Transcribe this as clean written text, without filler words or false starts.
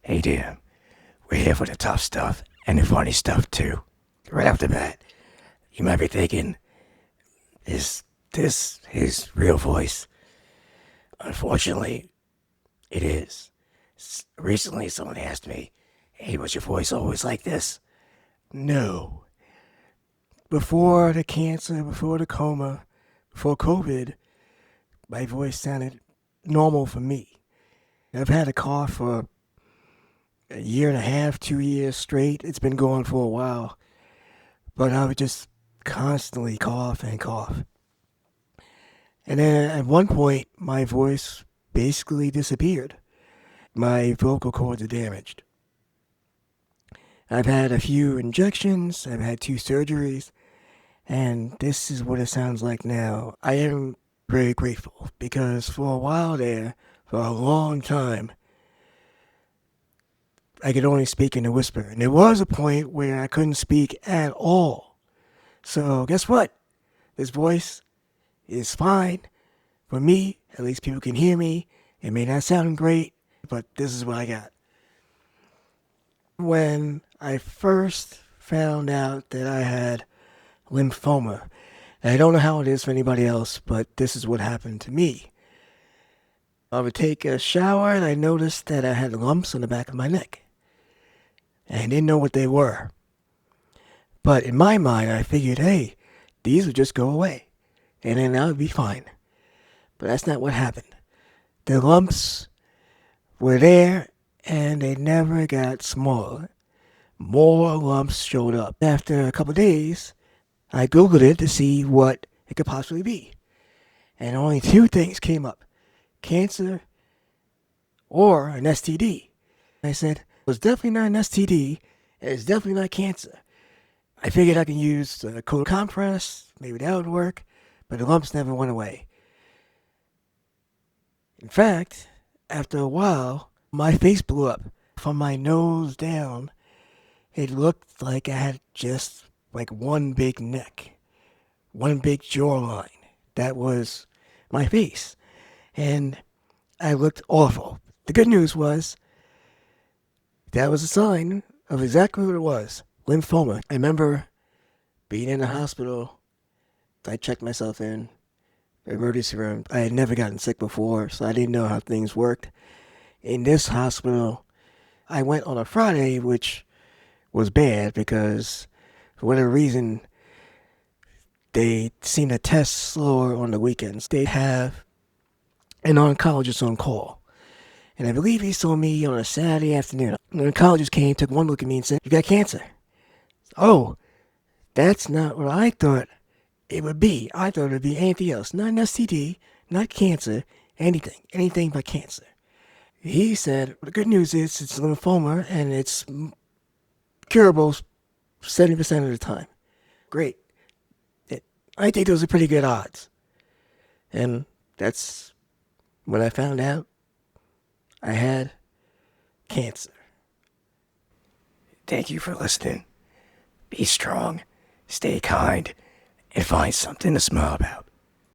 Hey dear, we're here for the tough stuff and the funny stuff too. Right off the bat, you might be thinking, is this his real voice? Unfortunately, it is. Recently, someone asked me, hey, was your voice always like this? No. Before the cancer, before the coma, before COVID, my voice sounded normal for me. I've had a cough for a year and a half, 2 years straight. It's been going for a while. But I would just constantly cough and cough. And then at one point, my voice basically disappeared. My vocal cords are damaged. I've had a few injections, I've had 2 surgeries, and this is what it sounds like now. I am very grateful because for a while there, for a long time, I could only speak in a whisper. And there was a point where I couldn't speak at all. So guess what? This voice is fine. For me, at least people can hear me. It may not sound great, but this is what I got. When I first found out that I had lymphoma, and I don't know how it is for anybody else, but this is what happened to me. I would take a shower and I noticed that I had lumps on the back of my neck. And I didn't know what they were. But in my mind, I figured, hey, these would just go away. And then I would be fine. But that's not what happened. The lumps were there and they never got smaller. More lumps showed up. After a couple of days, I Googled it to see what it could possibly be. And only 2 things came up. Cancer or an STD. I said, it was definitely not an STD. It's definitely not cancer. I figured I could use a cold compress. Maybe that would work. But the lumps never went away. In fact, after a while, my face blew up. From my nose down, it looked like I had just like one big neck. One big jawline. That was my face. And I looked awful. The good news was that was a sign of exactly what it was. Lymphoma. I remember being in the hospital. I checked myself in the emergency room. I had never gotten sick before, so I didn't know how things worked. In this hospital, I went on a Friday, which was bad because for whatever reason, they seem to test slower on the weekends. They have an oncologist on call. And I believe he saw me on a Saturday afternoon. The oncologist came, took one look at me and said, you got cancer. Oh, that's not what I thought it would be. I thought it would be anything else. Not an STD, not cancer, anything but cancer. He said, the good news is it's lymphoma and it's curable 70% of the time. Great. I think those are pretty good odds. And that's when I found out I had cancer. Thank you for listening. Be strong, stay kind, and find something to smile about.